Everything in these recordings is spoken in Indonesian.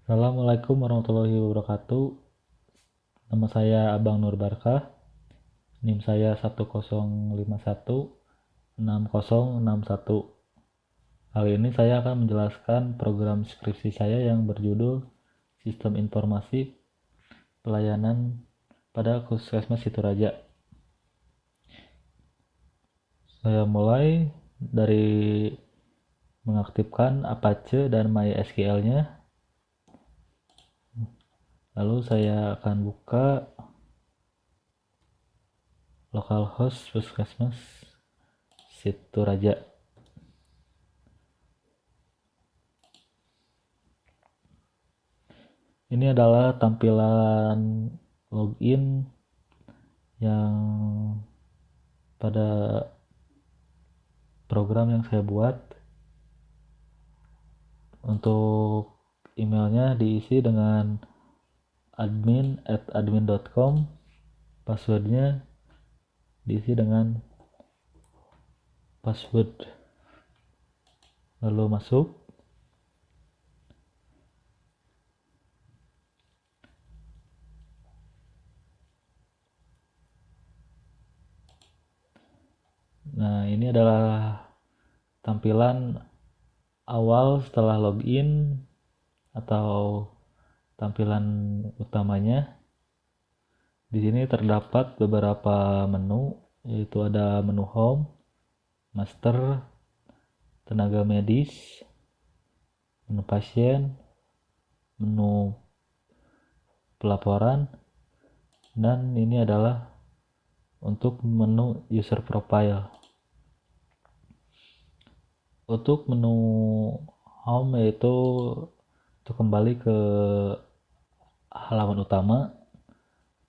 Assalamualaikum warahmatullahi wabarakatuh. Nama saya Abang Nur Barkah. NIM saya 10516061. Kali ini saya akan menjelaskan program skripsi saya yang berjudul Sistem Informasi Pelayanan pada Puskesmas Situraja. Saya mulai dari mengaktifkan Apache dan MySQL-nya. Lalu saya akan buka localhost Puskesmas Situraja. Ini adalah tampilan login yang pada program yang saya buat. Untuk emailnya diisi dengan admin@admin.com. Passwordnya diisi dengan password. Lalu masuk. Nah, ini adalah tampilan awal setelah login atau tampilan utamanya. Di sini terdapat beberapa menu, yaitu ada menu home, master, tenaga medis, menu pasien, menu pelaporan, dan ini adalah untuk menu user profile. Untuk menu home yaitu untuk kembali ke halaman utama,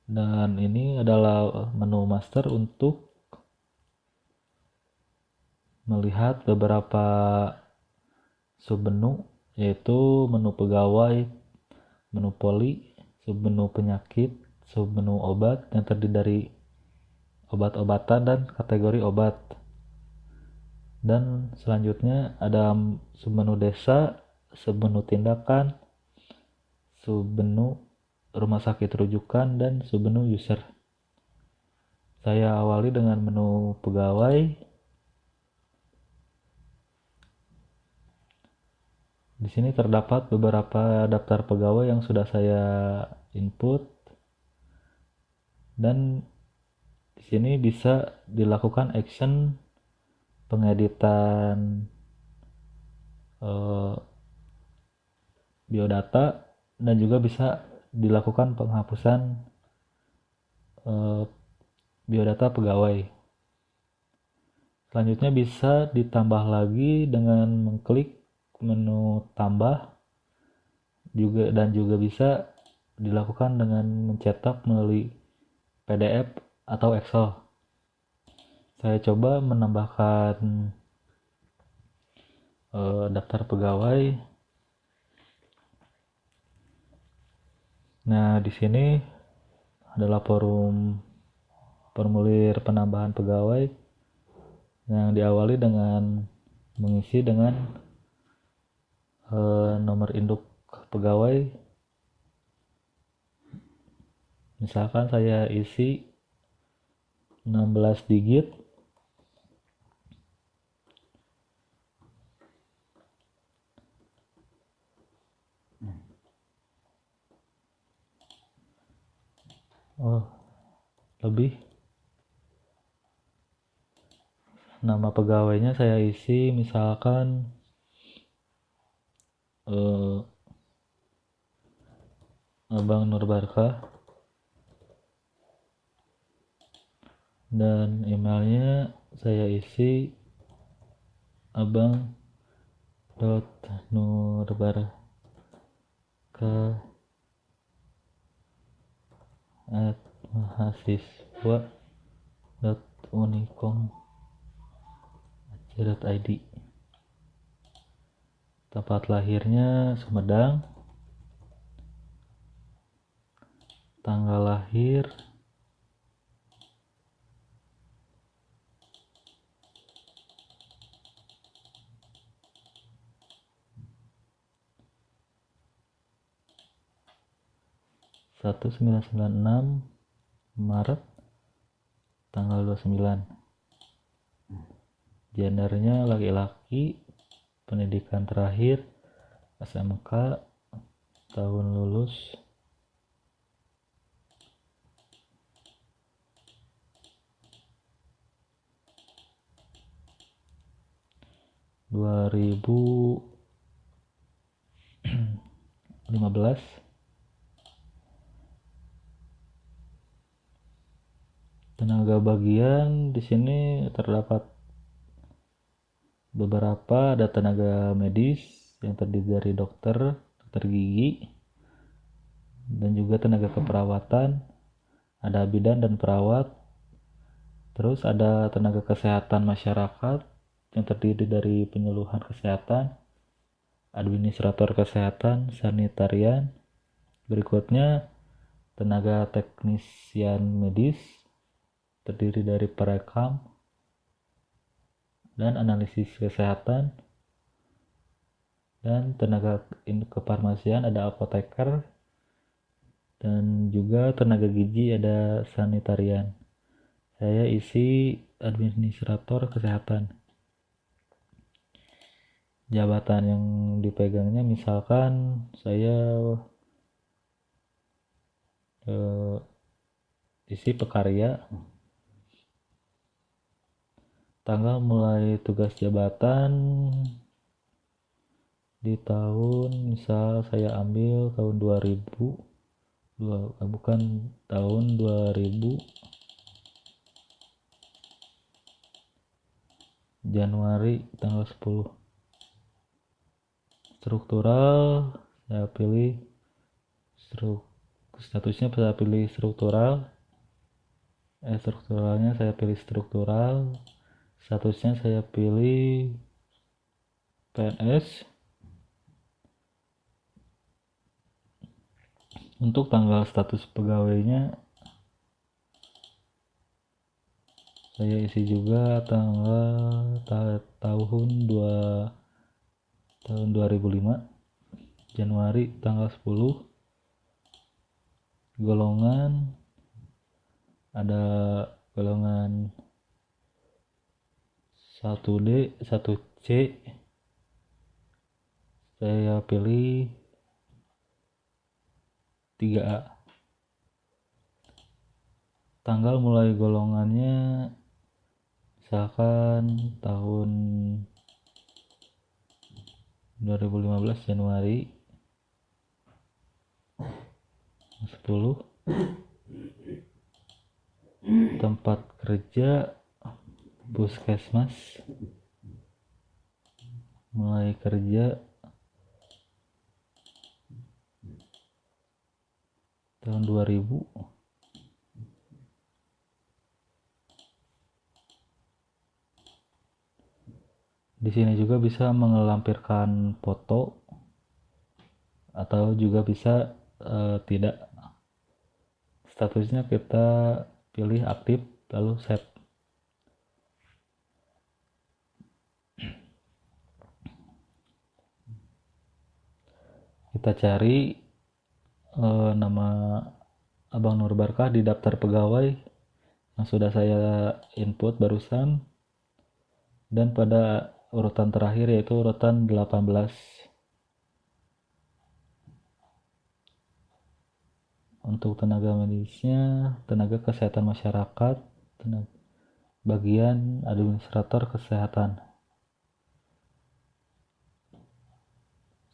dan ini adalah menu master untuk melihat beberapa submenu, yaitu menu pegawai, menu poli, submenu penyakit, submenu obat yang terdiri dari obat-obatan dan kategori obat. Dan selanjutnya ada submenu desa, submenu tindakan, submenu rumah sakit rujukan, dan submenu user. Saya awali dengan menu pegawai. Di sini terdapat beberapa daftar pegawai yang sudah saya input, dan di sini bisa dilakukan action pengeditan biodata, dan juga bisa dilakukan penghapusan biodata pegawai. Selanjutnya bisa ditambah lagi dengan mengklik menu tambah, dan juga bisa dilakukan dengan mencetak melalui PDF atau Excel. Saya coba menambahkan daftar pegawai. Nah, di sini adalah formulir penambahan pegawai yang diawali dengan mengisi dengan nomor induk pegawai. Misalkan saya isi 16 digit. Lebih. Nama pegawainya saya isi misalkan Abang Nur Barkah, dan emailnya saya isi abang.nurbarkah@mahasiswa.unicom.id. Tempat lahirnya Sumedang, tanggal lahir 1996 Maret tanggal 29. Gendernya laki-laki, pendidikan terakhir SMK, tahun lulus 2015. Tenaga bagian di sini terdapat beberapa, ada tenaga medis yang terdiri dari dokter gigi, dan juga tenaga keperawatan, ada bidan dan perawat. Terus ada tenaga kesehatan masyarakat yang terdiri dari penyuluhan kesehatan, administrator kesehatan, sanitarian. Berikutnya tenaga teknisian medis terdiri dari perekam dan analisis kesehatan, dan tenaga kefarmasian ada apoteker, dan juga tenaga gizi ada sanitarian. Saya isi administrator kesehatan. Jabatan yang dipegangnya misalkan saya isi pekarya. Tanggal mulai tugas jabatan di tahun, misal saya ambil tahun 2000 Januari tanggal 10. Struktural saya pilih statusnya saya pilih struktural. Strukturalnya saya pilih struktural. Statusnya saya pilih PNS. Untuk tanggal status pegawainya saya isi juga tanggal tahun 2005 Januari tanggal 10. Golongan ada golongan 1D, 1C. Saya pilih 3A. Tanggal mulai golongannya misalkan tahun 2015 Januari 10. Tempat kerja puskesmas, mulai kerja tahun 2000. Di sini juga bisa melampirkan foto atau juga bisa tidak. Statusnya kita pilih aktif lalu save. Kita cari nama Abang Nur Barkah di daftar pegawai yang sudah saya input barusan, dan pada urutan terakhir yaitu urutan 18. Untuk tenaga medisnya, tenaga kesehatan masyarakat, tenaga bagian administrator kesehatan.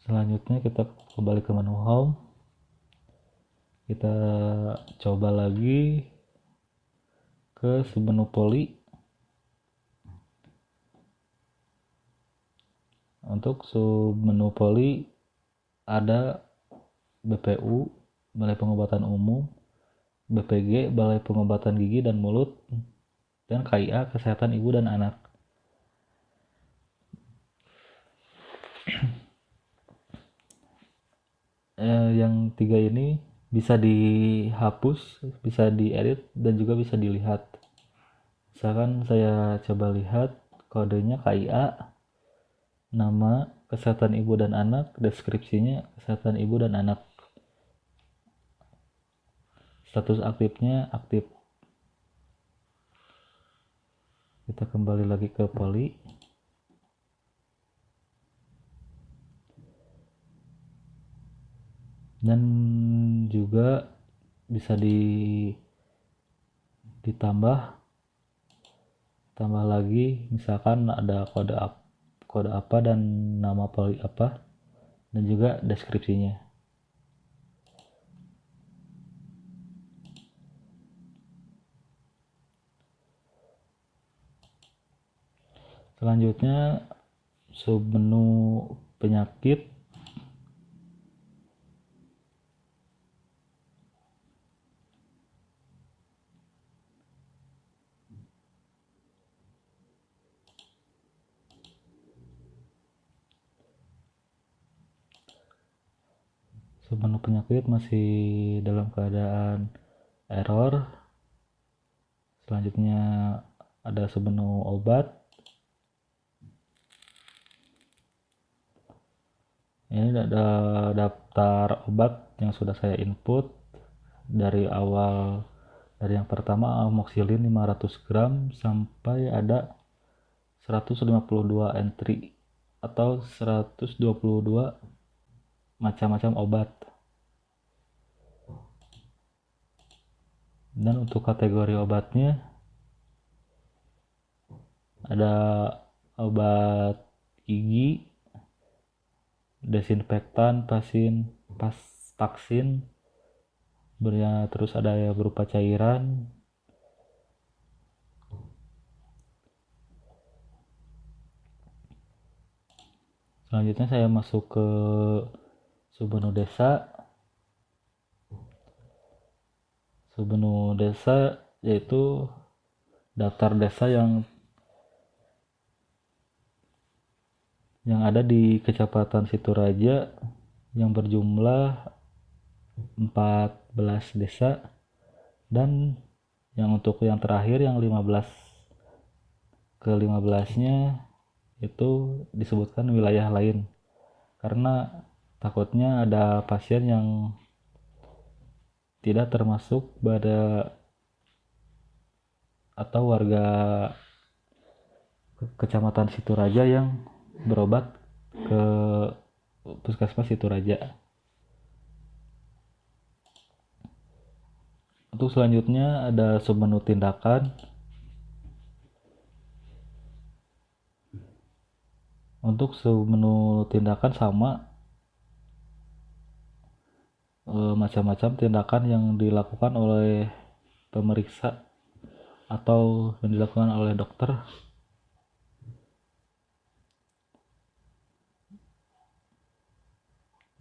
Selanjutnya kita kembali ke menu home. Kita coba lagi ke submenu poli. Untuk submenu poli ada BPU, Balai Pengobatan Umum, BPG, Balai Pengobatan Gigi dan Mulut, dan KIA, Kesehatan Ibu dan Anak. Yang tiga ini bisa dihapus, bisa diedit, dan juga bisa dilihat. Misalkan saya coba lihat kodenya KIA, nama Kesehatan Ibu dan Anak, deskripsinya Kesehatan Ibu dan Anak. status aktifnya aktif. Kita kembali lagi ke poli. Dan juga bisa ditambah lagi, misalkan ada kode apa dan nama poli apa, dan juga deskripsinya. Selanjutnya submenu penyakit. Submenu penyakit masih dalam keadaan error. Selanjutnya ada submenu obat. Ini ada daftar obat yang sudah saya input dari awal, dari yang pertama amoxicillin 500 gram sampai ada 152 entry atau 122 macam-macam obat. Dan untuk kategori obatnya ada obat gigi, desinfektan, vaksin, terus ada yang berupa cairan. Selanjutnya saya masuk ke submenu desa. Submenu desa yaitu daftar desa yang ada di Kecamatan Situraja yang berjumlah 14 desa, dan yang untuk yang terakhir yang 15 ke 15-nya itu disebutkan wilayah lain karena takutnya ada pasien yang tidak termasuk pada atau warga Kecamatan Situraja yang berobat ke Puskesmas Situraja. Untuk selanjutnya ada submenu tindakan. Untuk submenu tindakan sama, macam-macam tindakan yang dilakukan oleh pemeriksa atau yang dilakukan oleh dokter.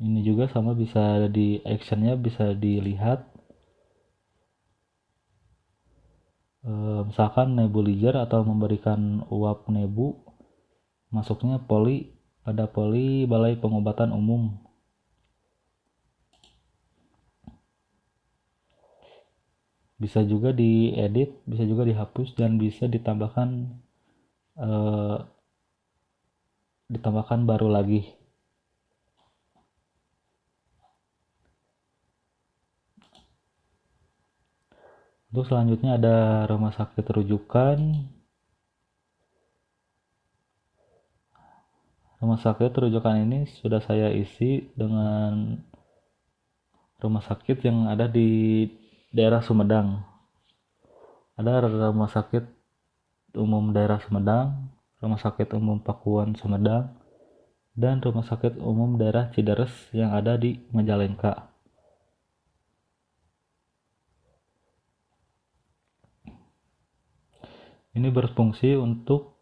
Ini juga sama, bisa di actionnya bisa dilihat. Misalkan nebulizer atau memberikan uap nebu, masuknya pada poli Balai Pengobatan Umum. Bisa juga diedit, bisa juga dihapus, dan bisa ditambahkan baru lagi. Untuk selanjutnya ada rumah sakit rujukan. Rumah sakit rujukan ini sudah saya isi dengan rumah sakit yang ada di daerah Sumedang. Ada rumah sakit umum daerah Sumedang, rumah sakit umum Pakuan Sumedang, dan rumah sakit umum daerah Cideres yang ada di Majalengka. Ini berfungsi untuk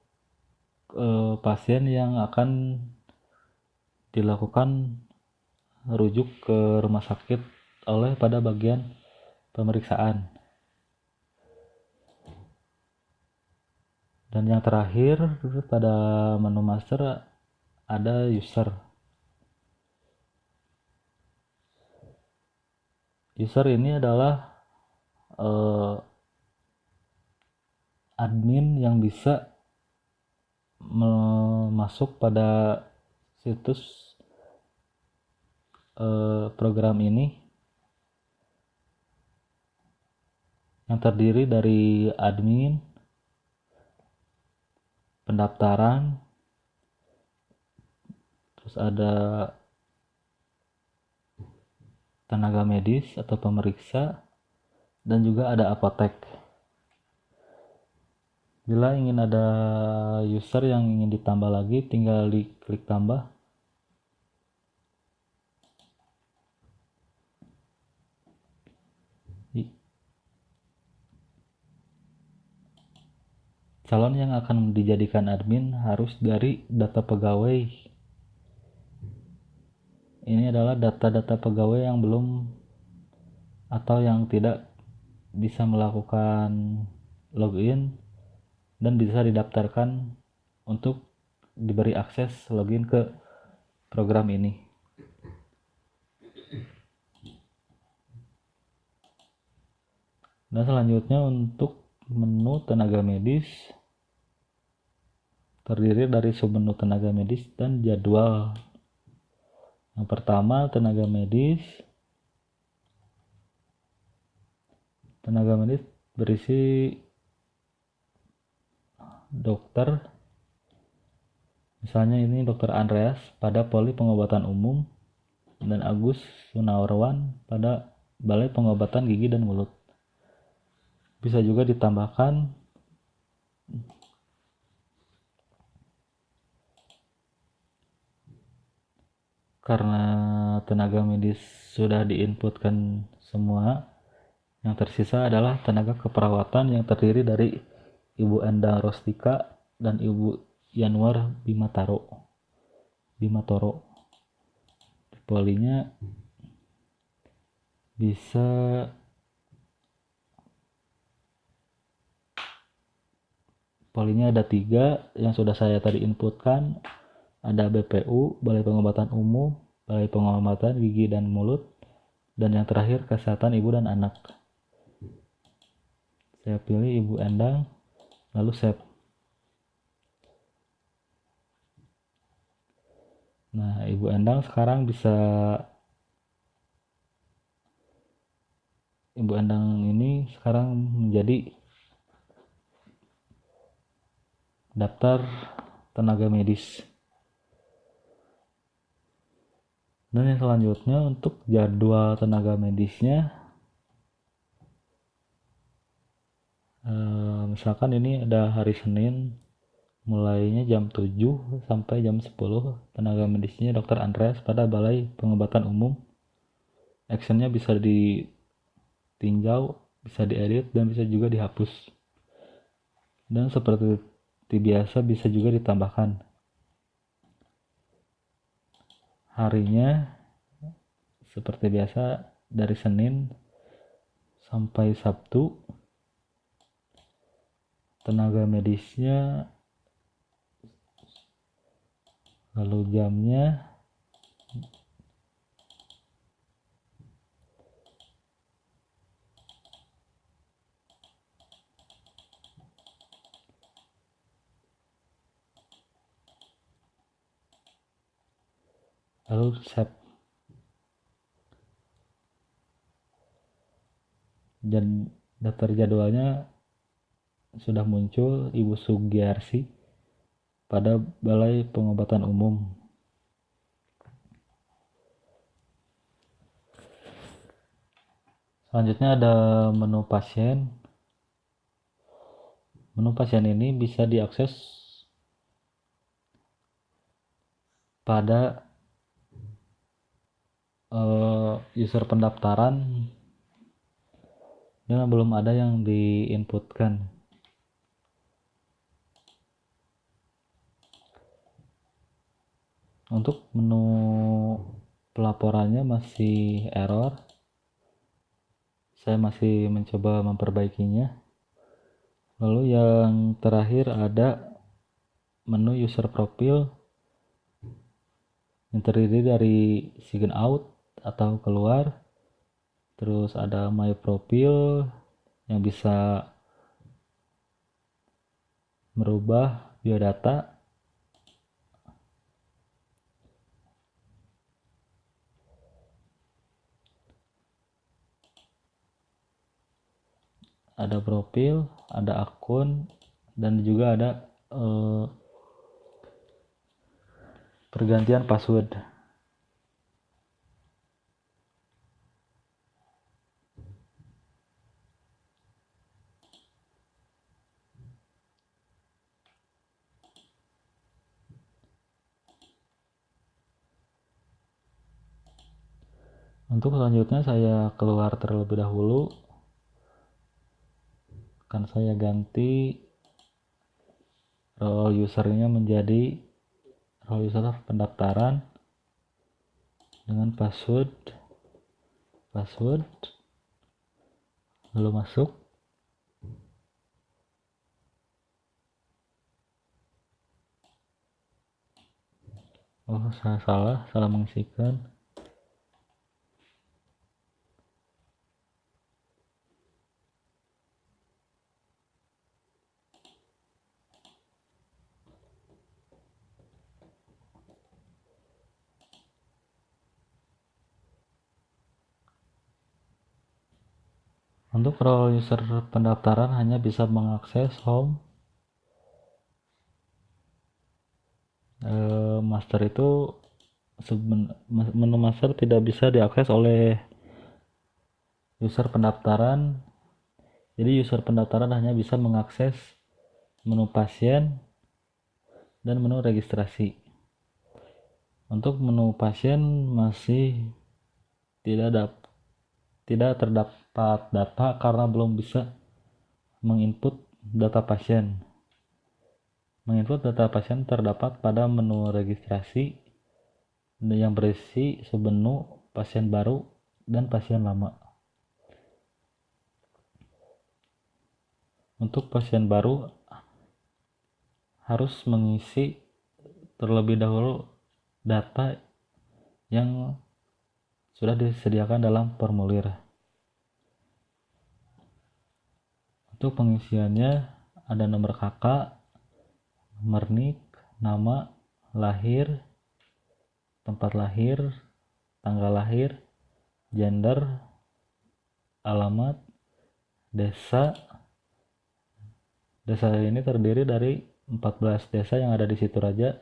pasien yang akan dilakukan rujuk ke rumah sakit oleh pada bagian pemeriksaan. Dan yang terakhir pada menu master ada user. User ini adalah admin yang bisa masuk pada situs program ini yang terdiri dari admin, pendaftaran, terus ada tenaga medis atau pemeriksa, dan juga ada apotek. Bila ingin ada user yang ingin ditambah lagi, tinggal diklik tambah. Calon yang akan dijadikan admin harus dari data pegawai. Ini adalah data-data pegawai yang belum atau yang tidak bisa melakukan login dan bisa didaftarkan untuk diberi akses login ke program ini. Dan selanjutnya untuk menu tenaga medis, terdiri dari submenu tenaga medis dan jadwal. Yang pertama, tenaga medis. Tenaga medis berisi dokter. Misalnya ini Dr. Andreas pada Poli Pengobatan Umum dan Agus Sunawarwan pada Balai Pengobatan Gigi dan Mulut. Bisa juga ditambahkan karena tenaga medis sudah diinputkan semua. Yang tersisa adalah tenaga keperawatan yang terdiri dari Ibu Endang Rostika dan Ibu Yanwar Bimatoro. Polinya bisa ada 3 yang sudah saya tadi inputkan. Ada BPU, Balai Pengobatan Umum, Balai Pengobatan Gigi dan Mulut, dan yang terakhir Kesehatan Ibu dan Anak. Saya pilih Ibu Endang, lalu save. Nah, Ibu Endang sekarang Ibu Endang ini sekarang menjadi daftar tenaga medis. Dan yang selanjutnya untuk jadwal tenaga medisnya, misalkan ini ada hari Senin, mulainya jam 7 sampai jam 10, tenaga medisnya Dr. Andreas pada Balai Pengobatan Umum. Actionnya bisa ditinjau, bisa diedit, dan bisa juga dihapus. Dan seperti biasa bisa juga ditambahkan harinya, seperti biasa dari Senin sampai Sabtu. Tenaga medisnya, lalu jamnya, lalu save. Dan daftar jadwalnya sudah muncul Ibu Sugiarsi pada Balai Pengobatan Umum. Selanjutnya ada menu pasien. Menu pasien ini bisa diakses pada user pendaftaran dan belum ada yang diinputkan. Untuk menu pelaporannya masih error. Saya masih mencoba memperbaikinya. Lalu yang terakhir ada menu user profile yang terdiri dari sign out atau keluar, terus ada my profile yang bisa merubah biodata, ada profil, ada akun, dan juga ada pergantian password. Untuk selanjutnya saya keluar terlebih dahulu, akan saya ganti role usernya menjadi role user pendaftaran dengan password lalu masuk. Saya salah mengisikan. Untuk role user pendaftaran hanya bisa mengakses home. Master itu menu master tidak bisa diakses oleh user pendaftaran. Jadi user pendaftaran hanya bisa mengakses menu pasien dan menu registrasi. Untuk menu pasien masih tidak terdapat data karena belum bisa menginput data pasien. Menginput data pasien terdapat pada menu registrasi yang berisi submenu pasien baru dan pasien lama. Untuk pasien baru harus mengisi terlebih dahulu data yang sudah disediakan dalam formulir. Untuk pengisiannya ada nomor kakak, nomor NIK, nama, lahir, tempat lahir, tanggal lahir, gender, alamat, desa. Desa ini terdiri dari 14 desa yang ada di Situraja,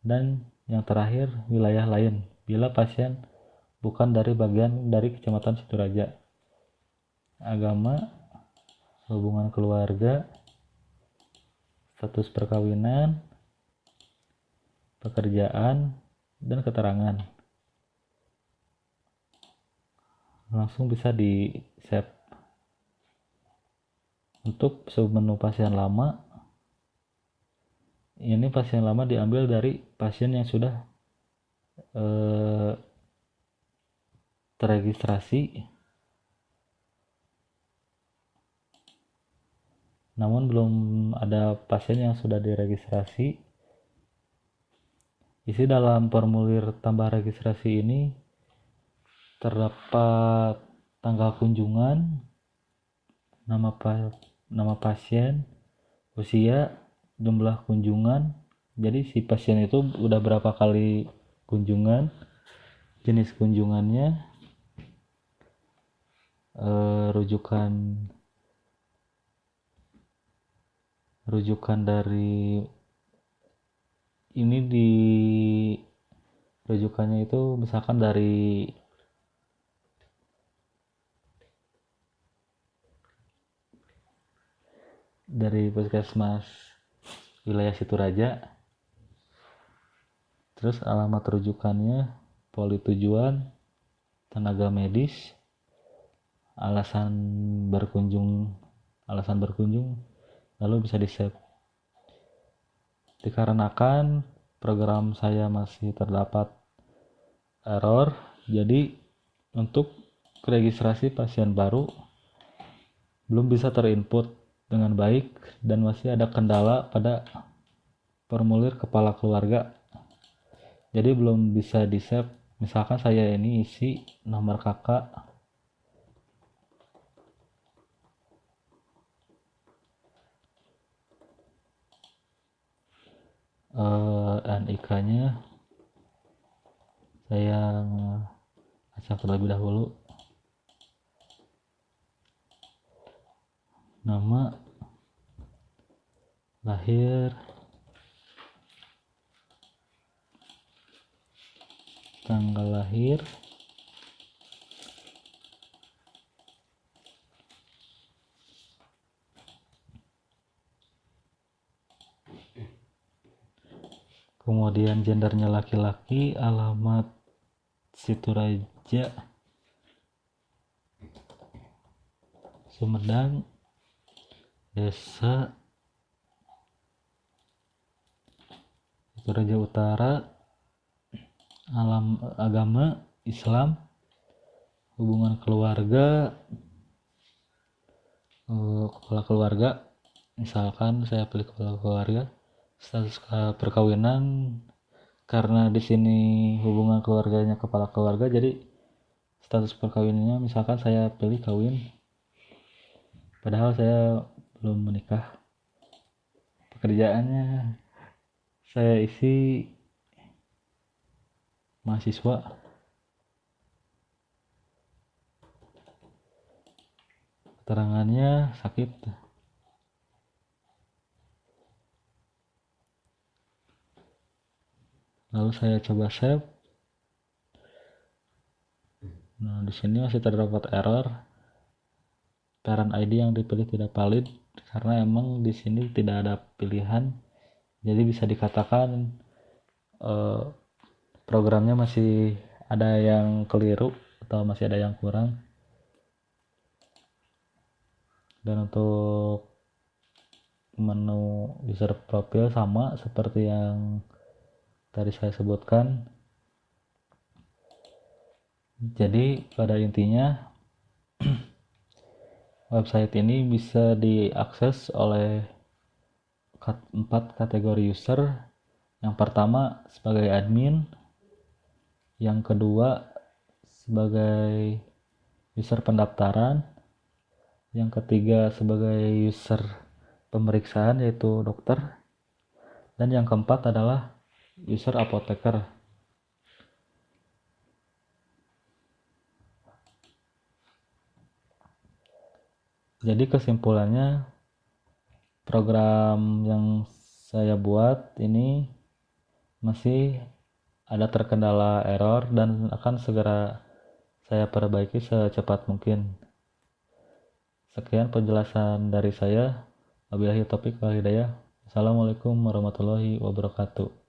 dan yang terakhir wilayah lain bila pasien bukan dari bagian dari Kecamatan Situraja. Agama, hubungan keluarga, status perkawinan, pekerjaan, dan keterangan. Langsung bisa di save. Untuk submenu pasien lama, ini pasien lama diambil dari pasien yang sudah terregistrasi namun belum ada pasien yang sudah diregistrasi. Isi dalam formulir tambah registrasi ini terdapat tanggal kunjungan, nama pasien, usia, jumlah kunjungan. Jadi si pasien itu udah berapa kali kunjungan, jenis kunjungannya, rujukan dari ini di rujukannya itu misalkan dari puskesmas wilayah Situraja. Terus alamat rujukannya, poli tujuan, tenaga medis, alasan berkunjung, lalu bisa di save. Dikarenakan program saya masih terdapat error, jadi untuk registrasi pasien baru belum bisa terinput dengan baik dan masih ada kendala pada formulir kepala keluarga. Jadi belum bisa di save. Misalkan saya ini isi nomor kakak, NIK-nya saya acak terlebih dahulu. nama, lahir, tanggal lahir, kemudian gendernya laki-laki, alamat Situraja, Sumedang, desa Situraja Utara, agama Islam, hubungan keluarga, kepala keluarga, misalkan saya pilih kepala keluarga, status perkawinan, karena di sini hubungan keluarganya kepala keluarga, jadi status perkawinannya misalkan saya pilih kawin, padahal saya belum menikah. Pekerjaannya saya isi mahasiswa. Keterangannya sakit. Lalu saya coba save. Nah, di sini masih terdapat error. Parent ID yang dipilih tidak valid karena emang di sini tidak ada pilihan. Jadi bisa dikatakan programnya masih ada yang keliru atau masih ada yang kurang. Dan untuk menu user profile sama seperti yang tadi saya sebutkan. Jadi pada intinya website ini bisa diakses oleh 4 kategori user. Yang pertama sebagai admin, yang kedua sebagai user pendaftaran, yang ketiga sebagai user pemeriksaan yaitu dokter, dan yang keempat adalah user apoteker. Jadi kesimpulannya, program yang saya buat ini masih ada terkendala error dan akan segera saya perbaiki secepat mungkin. Sekian penjelasan dari saya. Wabillahi taufiq wal hidayah. Assalamualaikum warahmatullahi wabarakatuh.